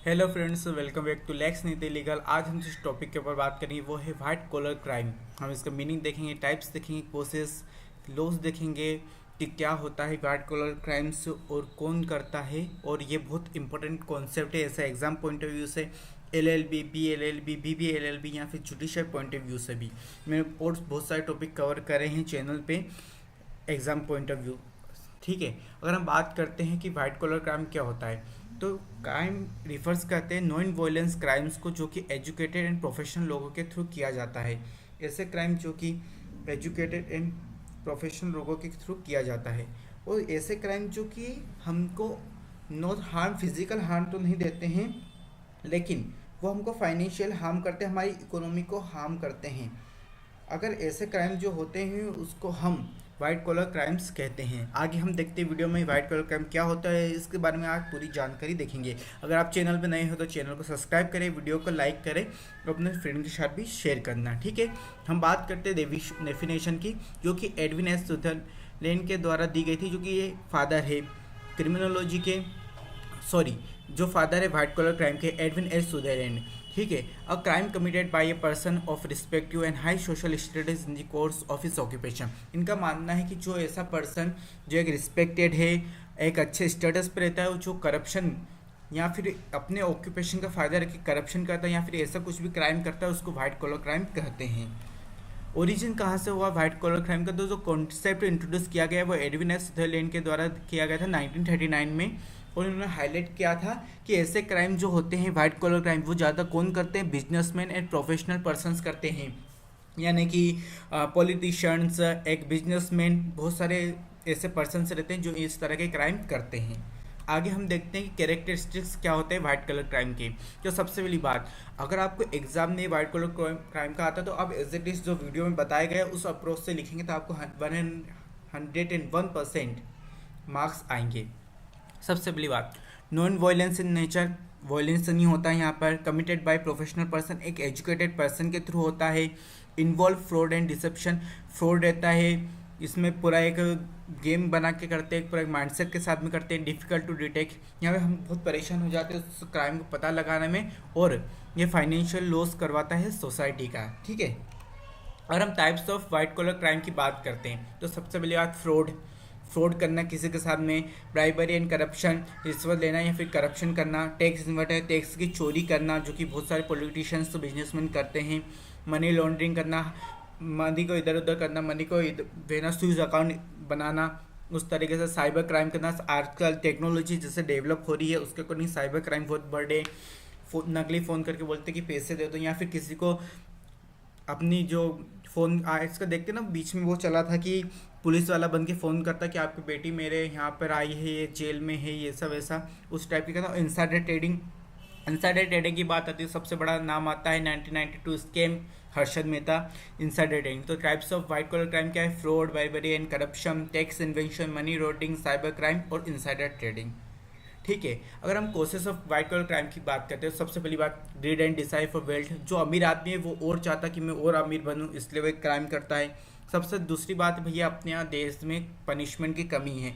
Hello friends, welcome back to lex Niti legal. आज हम जिस टॉपिक के ऊपर बात करेंगे वो है वाइट कॉलर क्राइम। हम इसका मीनिंग देखेंगे, टाइप्स देखेंगे, कोसेस लॉस देखेंगे कि क्या होता है वाइट कॉलर क्राइम्स और कौन करता है। और ये बहुत इंपॉर्टेंट कॉन्सेप्ट है, ऐसा एग्जाम पॉइंट ऑफ व्यू से, एलएलबी, बीएलएलबी, बीबीएलएलबी या फिर जुडिशियल पॉइंट ऑफ व्यू से भी मैंने और बहुत सारे टॉपिक कवर करे हैं चैनल पे एग्जाम पॉइंट ऑफ व्यू। ठीक है, अगर हम बात करते हैं कि वाइट कॉलर क्राइम क्या होता है, तो क्राइम रिफर्स करते हैं नॉन वायलेंस क्राइम्स को जो कि एजुकेटेड एंड प्रोफेशनल लोगों के थ्रू किया जाता है। ऐसे क्राइम जो कि एजुकेटेड एंड प्रोफेशनल लोगों के थ्रू किया जाता है, और ऐसे क्राइम जो कि हमको नॉट हार्म, फिजिकल हार्म तो नहीं देते हैं, लेकिन वो हमको फाइनेंशियल हार्म करते हैं, हमारी इकोनॉमी को हार्म करते हैं। अगर ऐसे क्राइम जो होते हैं उसको हम वाइट कॉलर क्राइम्स कहते हैं। आगे हम देखते हैं वीडियो में वाइट कॉलर क्राइम क्या होता है, इसके बारे में आज पूरी जानकारी देखेंगे। अगर आप चैनल पर नए हो तो चैनल को सब्सक्राइब करें, वीडियो को लाइक करें और अपने फ्रेंड के साथ भी शेयर करना। ठीक है, हम बात करते हैं डेफिनेशन की, जो कि एडविन एस सुदरलैंड के द्वारा दी गई थी, जो कि ये फादर है क्रिमिनोलॉजी के, सॉरी, जो फादर है वाइट कॉलर क्राइम के, एडविन एस सुदरलैंड। ठीक है, a crime committed by a person of respective and high social status in the course of his occupation. इनका मानना है कि जो ऐसा पर्सन जो एक रिस्पेक्टेड है, एक अच्छे स्टेटस पर रहता है, जो करप्शन या फिर अपने ऑक्यूपेशन का फ़ायदा रख के करप्शन करता है या फिर ऐसा कुछ भी क्राइम करता है, उसको वाइट कॉलर क्राइम कहते हैं। ओरिजिन कहाँ से हुआ वाइट कॉलर क्राइम का? तो जो कॉन्सेप्ट इंट्रोड्यूस किया गया है वो एडविन एस सुदरलैंड के द्वारा किया गया था 1939 में, और उन्होंने हाईलाइट किया था कि ऐसे क्राइम जो होते हैं वाइट कॉलर क्राइम, वो ज़्यादा कौन करते हैं? बिजनेसमैन एंड प्रोफेशनल पर्सनस करते हैं, यानी कि पॉलिटिशियंस, एक बिजनेसमैन, बहुत सारे ऐसे पर्सनस रहते हैं जो इस तरह के क्राइम करते हैं। आगे हम देखते हैं कि कैरेक्टरिस्टिक्स क्या होते हैं वाइट कलर क्राइम के। तो सबसे पहली बात, अगर आपको एग्जाम में वाइट कलर क्राइम का आता है तो आप एज इट इज जो वीडियो में बताया गया उस अप्रोच से लिखेंगे तो आपको 101% मार्क्स आएंगे। सबसे पहली बात, non violence in nature, violence नहीं होता है यहाँ पर। कमिटेड बाय प्रोफेशनल पर्सन, एक एजुकेटेड पर्सन के थ्रू होता है। Involve fraud and deception, fraud रहता है, इसमें पूरा एक गेम बना के करते हैं, पूरा एक माइंडसेट के साथ में करते हैं। डिफ़िकल्ट टू डिटेक्ट, यहाँ पे हम बहुत परेशान हो जाते हैं उस क्राइम को पता लगाने में, और ये फाइनेंशियल लॉस करवाता है सोसाइटी का। ठीक है, अगर हम types of white collar crime की बात करते हैं तो सबसे पहली बात फ्रॉड, फ्रॉड करना किसी के साथ में। ब्राइबरी एंड करप्शन, रिश्वत लेना या फिर करप्शन करना। टैक्स इन्वर्ट है, टैक्स की चोरी करना, जो कि बहुत सारे पॉलिटिशियंस तो बिजनेसमैन करते हैं। मनी लॉन्ड्रिंग करना, मनी को इधर उधर करना, मनी को देना, स्विच अकाउंट बनाना, उस तरीके से साइबर क्राइम करना। आजकल टेक्नोलॉजी जैसे डेवलप हो रही है उसके अकॉर्डिंग साइबर क्राइम बहुत बढ़ रहे। नकली फ़ोन करके बोलते कि पैसे दे दो, या फिर किसी को अपनी जो फ़ोन आज का देखते ना, बीच में वो चला था कि पुलिस वाला बन के फ़ोन करता कि आपकी बेटी मेरे यहाँ पर आई है, ये जेल में है, ये सब ऐसा उस टाइप की करना। इनसाइडर ट्रेडिंग, इनसाइडर ट्रेडिंग की बात आती है, सबसे बड़ा नाम आता है 1992 scam, Harshad Mehta, insider trading. तो types of white collar crime क्या है? Fraud, bribery and corruption, tax invention, money laundering, cyber crime और इनसाइडर ट्रेडिंग। ठीक है, अगर हम causes of white collar crime की बात करते हैं, सबसे पहली बात greed and desire for wealth, जो अमीर आदमी है वो और चाहता कि मैं और अमीर बनूं, इसलिए वो एक क्राइम करता है। सबसे दूसरी बात, भैया अपने यहाँ देश में पनिशमेंट की कमी है,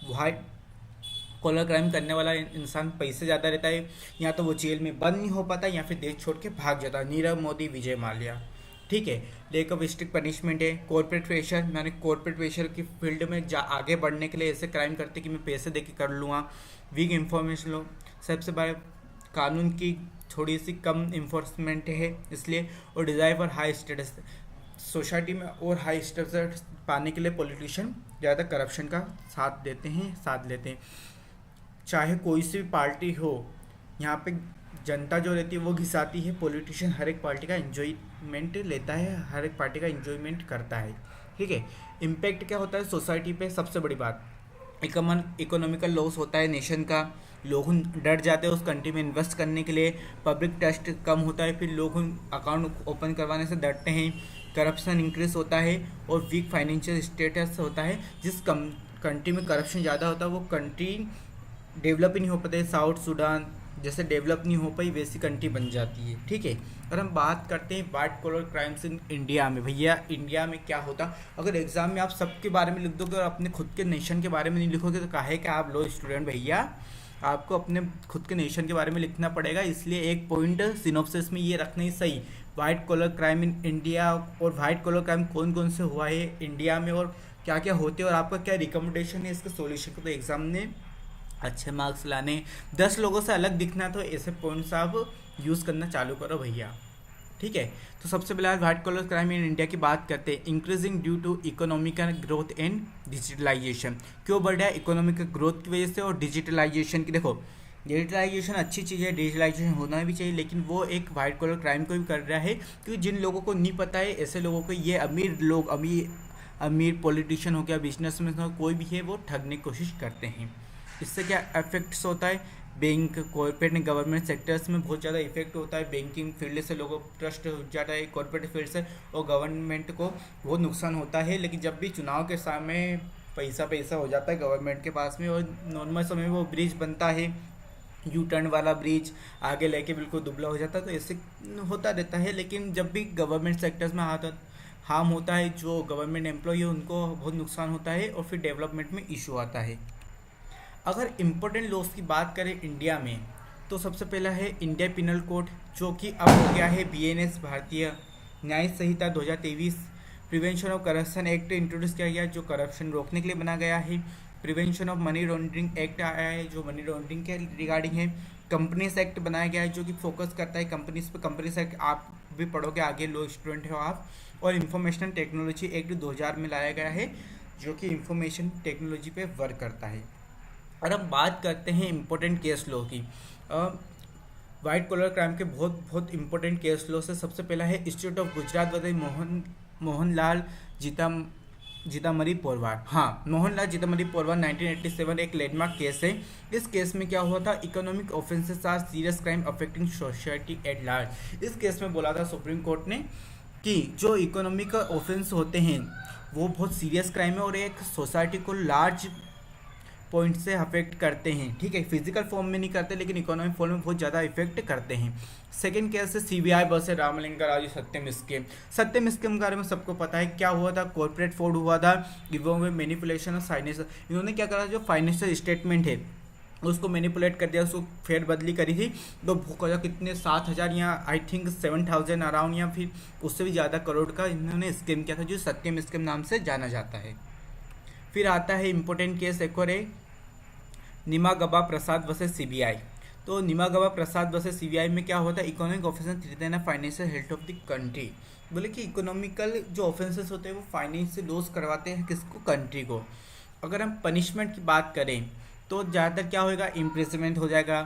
वाइट कॉलर क्राइम करने वाला इंसान पैसे ज़्यादा रहता है, या तो वो जेल में बंद नहीं हो पाता या फिर देश छोड़ के भाग जाता है। नीरव मोदी, विजय माल्या। ठीक है, लेक ऑफ स्ट्रिक्ट पनिशमेंट है। कॉर्पोरेट प्रेशर, मैंने कॉर्पोरेट प्रेशर की फील्ड में आगे बढ़ने के लिए ऐसे क्राइम करते कि मैं पैसे दे के कर लूँगा। वीक इंफॉर्मेशन लो, सबसे बड़ा कानून की थोड़ी सी कम इन्फोर्समेंट है इसलिए। और desire for high status, society में और हाई स्टेटस पाने के लिए पॉलिटिशियन ज़्यादा करप्शन का साथ देते हैं, साथ लेते हैं। चाहे कोई सी भी पार्टी हो, यहाँ पे जनता जो रहती है वो घिसाती है, पॉलिटिशियन हर एक पार्टी का एंजॉयमेंट लेता है, हर एक पार्टी का एंजॉयमेंट करता है। ठीक है, इम्पैक्ट क्या होता है सोसाइटी पे? सबसे बड़ी बात, इकोनॉमिकल लॉस होता है नेशन का, लोग डर जाते हैं उस कंट्री में इन्वेस्ट करने के लिए। पब्लिक ट्रस्ट कम होता है, फिर लोग अकाउंट ओपन करवाने से डरते हैं। करप्शन इंक्रीज होता है और वीक फाइनेंशियल स्टेटस होता है। जिस कंट्री में करप्शन ज़्यादा होता है वो कंट्री डेवलप ही नहीं हो पाते। साउथ सूडान जैसे डेवलप नहीं हो पाई वैसी कंट्री बन जाती है। ठीक है, अगर हम बात करते हैं white collar crimes in India में, भैया इंडिया में क्या होता? अगर एग्जाम में आप सबके बारे में लिख दोगे और अपने खुद के नेशन के बारे में नहीं लिखोगे तो काहे कि आप लो स्टूडेंट भैया। आपको अपने खुद के नेशन के बारे में लिखना पड़ेगा, इसलिए एक पॉइंट सिनॉप्सिस में ये रखना ही सही। White collar crime in India, और वाइट कॉलर क्राइम कौन कौन से हुआ है इंडिया में और क्या क्या होते हैं और आपका क्या रिकमेंडेशन है इसके सॉल्यूशन को। तो एग्जाम में अच्छे मार्क्स लाने, 10 लोगों से अलग दिखना, तो ऐसे पॉइंट्स आप यूज़ करना चालू करो भैया। ठीक है, तो सबसे पहले आज white collar crime in India की बात करते हैं। Increasing due to economical growth and digitalization. क्यों बढ़ रहा है? इकोनॉमिकल ग्रोथ की वजह से और डिजिटलाइजेशन की। देखो, डिजिटलाइजेशन अच्छी चीज़ है, डिजिटलाइजेशन होना भी चाहिए, लेकिन वो एक वाइट कॉलर क्राइम को भी कर रहा है, क्योंकि जिन लोगों को नहीं पता है, ऐसे लोगों को ये अमीर लोग, अमीर पॉलिटिशियन हो गया, बिजनेसमैन हो, कोई भी है, वो ठगने की कोशिश करते हैं। इससे क्या इफेक्ट्स होता है? Bank, corporate and government sectors में बहुत ज़्यादा इफेक्ट होता है। बैंकिंग फील्ड से लोगों को ट्रस्ट हो जाता है, कॉर्पोरेट फील्ड से, और गवर्नमेंट को बहुत नुकसान होता है। लेकिन जब भी चुनाव के समय पैसा हो जाता है गवर्नमेंट के पास में, और नॉर्मल समय में वो ब्रिज बनता है, यू टर्न वाला ब्रिज, आगे लेके बिल्कुल दुबला हो जाता है, तो ऐसे होता रहता है। लेकिन जब भी गवर्नमेंट सेक्टर्स में हार्म होता है, जो गवर्नमेंट एम्प्लॉय है उनको बहुत नुकसान होता है, और फिर डेवलपमेंट में इशू आता है। अगर इम्पोर्टेंट लॉस की बात करें इंडिया में, तो सबसे पहला है इंडिया पिनल कोड, जो कि अब हो गया है BNS, भारतीय न्याय संहिता 2023। Prevention of corruption act introduce किया गया, जो करप्शन रोकने के लिए बना गया है। Prevention of money laundering act आया है, जो मनी लॉन्ड्रिंग के रिगार्डिंग है। कंपनीज एक्ट बनाया गया है, जो कि फोकस करता है कंपनीज पे। कंपनीज एक्ट आप भी पढ़ोगे आगे, लो स्टूडेंट हो आप। और इंफॉर्मेशन टेक्नोलॉजी एक्ट 2000 में लाया गया है, जो कि इंफॉर्मेशन टेक्नोलॉजी पे वर्क करता है। और अब बात करते हैं इम्पोर्टेंट केस लॉ की। वाइट कॉलर क्राइम के बहुत बहुत इंपॉर्टेंट केस लॉ से सबसे पहला है institute of Gujarat versus Mohanlal जीतामरी पोरवार। हाँ, मोहनलाल जीतामरी पोरवार 1987 एक लैंडमार्क केस है। इस केस में क्या हुआ था? Economic offences are serious crime affecting society at large. इस केस में बोला था सुप्रीम कोर्ट ने कि जो इकोनॉमिक ऑफेंस होते हैं वो बहुत सीरियस क्राइम है, और एक सोसाइटी को लार्ज पॉइंट से अफेक्ट करते हैं। ठीक है, फिजिकल फॉर्म में नहीं करते, लेकिन इकोनॉमिक फॉर्म में बहुत ज़्यादा इफेक्ट करते हैं। सेकंड केस है CBI वर्सेस रामलिंगा राजू सत्यम स्कीम। सत्यम स्कीम के बारे में सबको पता है क्या हुआ था। कॉर्पोरेट फ्रॉड हुआ था, गिवअवे में मैनिपुलेशन ऑफ फाइनेंशियल। इन्होंने क्या करा, जो फाइनेंशियल स्टेटमेंट है उसको मैनिपुलेट कर दिया, उसको फेरबदली करी थी। तो कितने 7,000 या आई थिंक 7,000 अराउंड, या फिर उससे भी ज़्यादा करोड़ का इन्होंने स्कीम किया था, जो सत्यम स्कीम नाम से जाना जाता है। फिर आता है इम्पोर्टेंट केस एक और है, निमागबा प्रसाद वर्सेस CBI। तो निमागबा प्रसाद वर्सेस CBI में क्या होता है? Economic offences threaten the financial health of the country. बोले कि इकोनॉमिकल जो ऑफेंसेस होते हैं वो फाइनेंशियल लॉस करवाते हैं किसको? कंट्री को। अगर हम पनिशमेंट की बात करें तो ज़्यादातर क्या होएगा? इम्प्रिजनमेंट हो जाएगा,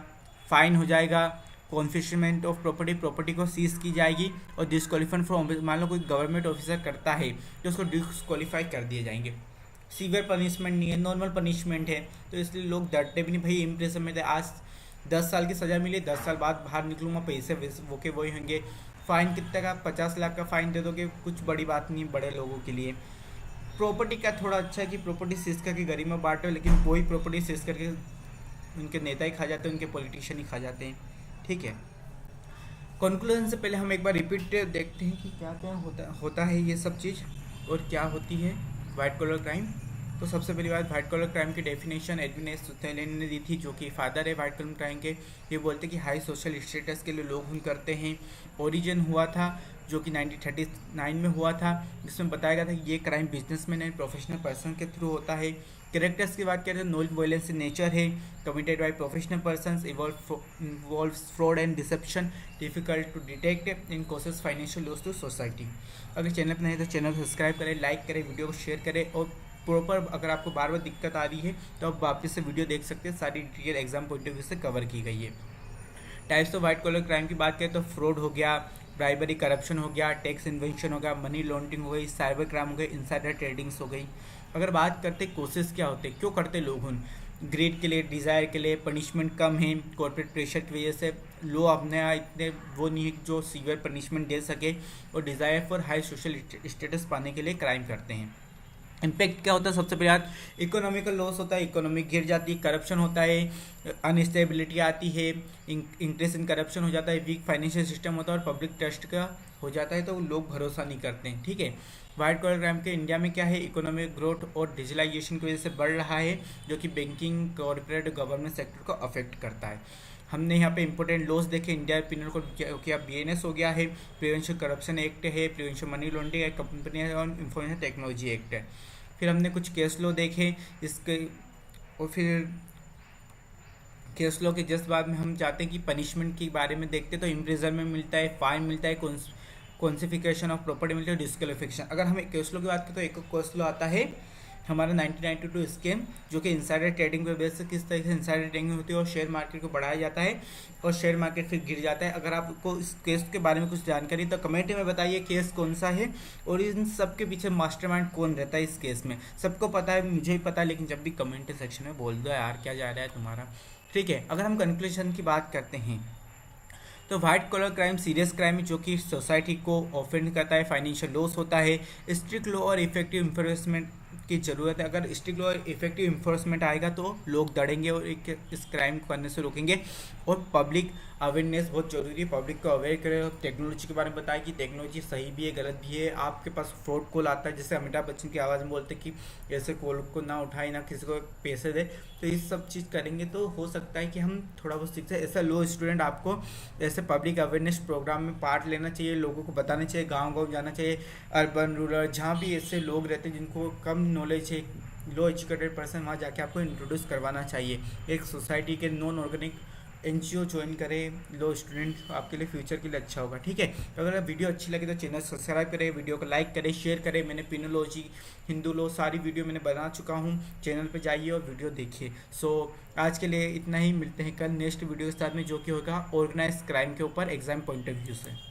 फाइन हो जाएगा, कॉन्फिशमेंट ऑफ प्रॉपर्टी को सीज की जाएगी, और डिस्क्वालीफाइड फ्रॉम, मान लो कोई गवर्नमेंट ऑफिसर करता है तो उसको डिस्क्वालीफाई कर दिए जाएंगे। सीवियर पनिशमेंट नहीं है, नॉर्मल पनिशमेंट है, तो इसलिए लोग डरते भी नहीं। भाई इम्प्रिजनमेंट है, आज 10 साल की सज़ा मिली, 10 साल बाद बाहर निकलूँगा, पैसे वो के वही होंगे। फ़ाइन कितने का? 50 लाख का फ़ाइन दे दोगे, कुछ बड़ी बात नहीं बड़े लोगों के लिए। प्रॉपर्टी का थोड़ा अच्छा है कि प्रॉपर्टी सीज करके गरीब में बांटो, लेकिन वही प्रॉपर्टी सीज करके उनके नेता ही खा जाते हैं, उनके पॉलिटिशियन ही खा जाते हैं। ठीक है, कंक्लूजन से पहले हम एक बार रिपीट देखते हैं कि क्या क्या होता है ये सब चीज़, और क्या होती है वाइट कॉलर क्राइम। तो सबसे पहली बात, वाइट कॉलर क्राइम की डेफिनेशन एडविन एस सुथैलेन ने दी थी, जो कि फादर है वाइट कॉलर क्राइम के। ये बोलते कि हाई सोशल स्टेटस के लिए लोग करते हैं। ओरिजिन हुआ था जो कि 1939 में हुआ था, जिसमें बताया गया था कि ये crime businessman and professional person के थ्रू होता है। कैरेक्टर्स की बात करें तो नॉन वायलेंस इन नेचर है, committed by professional persons, involves fraud and deception, difficult to detect in causes financial loss to society. अगर चैनल पर नहीं तो चैनल को सब्सक्राइब करें, लाइक करें, वीडियो को शेयर करें, और प्रॉपर अगर आपको बार बार दिक्कत आ रही है तो आप वापस से वीडियो देख सकते हैं, सारी detail exam point of view से कवर की गई है। Types of white collar crime की बात करें तो फ्रॉड हो गया, ब्राइबरी करप्शन हो गया, टैक्स इन्वेंशन हो गया, मनी लॉन्ड्रिंग हो गई, साइबर क्राइम हो गई, इनसाइडर ट्रेडिंग्स हो गई। अगर बात करते कोशिश क्या होते, क्यों करते लोग उन ग्रेड के लिए, डिज़ायर के लिए, पनिशमेंट कम है, कॉर्पोरेट प्रेशर की वजह से लो अपने इतने वो नहीं है जो सीवियर पनिशमेंट दे सके, और desire for high social status पाने के लिए क्राइम करते हैं। इम्पैक्ट क्या होता है? सबसे पहले इकोनॉमिकल लॉस होता है, इकोनॉमी गिर जाती है, करप्शन होता है, अनस्टेबिलिटी आती है, इंक्रीज इन करप्शन हो जाता है, वीक फाइनेंशियल सिस्टम होता है, और पब्लिक ट्रस्ट का हो जाता है, तो लोग भरोसा नहीं करते हैं। ठीक है, वाइट कॉलर क्राइम के इंडिया में क्या है, इकोनॉमिक ग्रोथ और डिजिटलाइजेशन की वजह से बढ़ रहा है, जो कि बैंकिंग, कॉर्पोरेट, गवर्नमेंट सेक्टर को अफेक्ट करता है। हमने यहाँ पे इंपॉर्टेंट लॉस देखे, इंडिया पिनल कोड क्या BNS हो गया है, प्रिवेंशन करप्शन एक्ट है, prevention money laundering act, company और इंफॉर्मेशन टेक्नोलॉजी एक्ट है। फिर हमने कुछ केस लॉ देखे इसके, और फिर केस लॉ के जस्ट बाद में हम चाहते हैं कि पनिशमेंट के बारे में देखते हैं। तो इम्प्रिजनमेंट मिलता है, फाइन मिलता है, कॉन्सिफिकेशन ऑफ प्रॉपर्टी मिलता है, डिस्क्वालिफिकेशन। अगर हम केस लॉ की बात करें तो एक केस लॉ आता है हमारा 1992 स्कीम, जो कि इंसाइडर ट्रेडिंग पे बेस से किस तरह से इंसाइडर ट्रेडिंग होती है और शेयर मार्केट को बढ़ाया जाता है और शेयर मार्केट फिर गिर जाता है। अगर आपको इस केस के बारे में कुछ जानकारी तो कमेंट में बताइए केस कौन सा है और इन सब के पीछे मास्टरमाइंड कौन रहता है इस केस में। सबको पता है, मुझे भी पता है, लेकिन जब भी कमेंट सेक्शन में बोल दो यार क्या जा रहा है तुम्हारा, ठीक है। अगर हम कंक्लूजन की बात करते हैं तो white collar crime serious crime है जो कि सोसाइटी को ऑफेंड करता है, फाइनेंशियल लॉस होता है। स्ट्रिक्ट लॉ और इफेक्टिव इन्फोर्समेंट की ज़रूरत है। अगर स्ट्रिक्ट लॉ और इफेक्टिव इन्फोर्समेंट आएगा तो लोग डरेंगे और इस क्राइम को करने से रोकेंगे। और पब्लिक अवेयरनेस बहुत ज़रूरी है, पब्लिक को अवेयर करें। टेक्नोलॉजी के बारे में बताएं कि टेक्नोलॉजी सही भी है, गलत भी है। आपके पास फ्रॉड कॉल आता है, जैसे अमिताभ बच्चन की आवाज़ में बोलते कि ऐसे कॉल को ना उठाए, ना किसी को पैसे दे। तो ये सब चीज़ करेंगे तो हो सकता है कि हम थोड़ा बहुत सीख सकें। ऐसा लो स्टूडेंट आपको ऐसे पब्लिक अवेयरनेस प्रोग्राम में पार्ट लेना चाहिए, लोगों को बताना चाहिए, गाँव जाना चाहिए, अर्बन रूरल जहाँ भी ऐसे लोग रहते हैं जिनको कम नॉलेज है, लो एजुकेटेड पर्सन, वहाँ जाके आपको इंट्रोड्यूस करवाना चाहिए। एक सोसाइटी के नॉन ऑर्गेनिक NGO ज्वाइन करें, लो स्टूडेंट, आपके लिए फ्यूचर के लिए अच्छा होगा, ठीक है। तो अगर वीडियो अच्छी लगी तो चैनल सब्सक्राइब करें, वीडियो को लाइक करें, शेयर करें। मैंने पिनोलॉजी, हिंदू लॉ सारी वीडियो मैंने बना चुका हूँ, चैनल पे जाइए और वीडियो देखिए। सो आज के लिए इतना ही, मिलते हैं कल नेक्स्ट वीडियो के साथ में, जो कि होगा ऑर्गेनाइज क्राइम के ऊपर एग्जाम पॉइंट ऑफ व्यू से।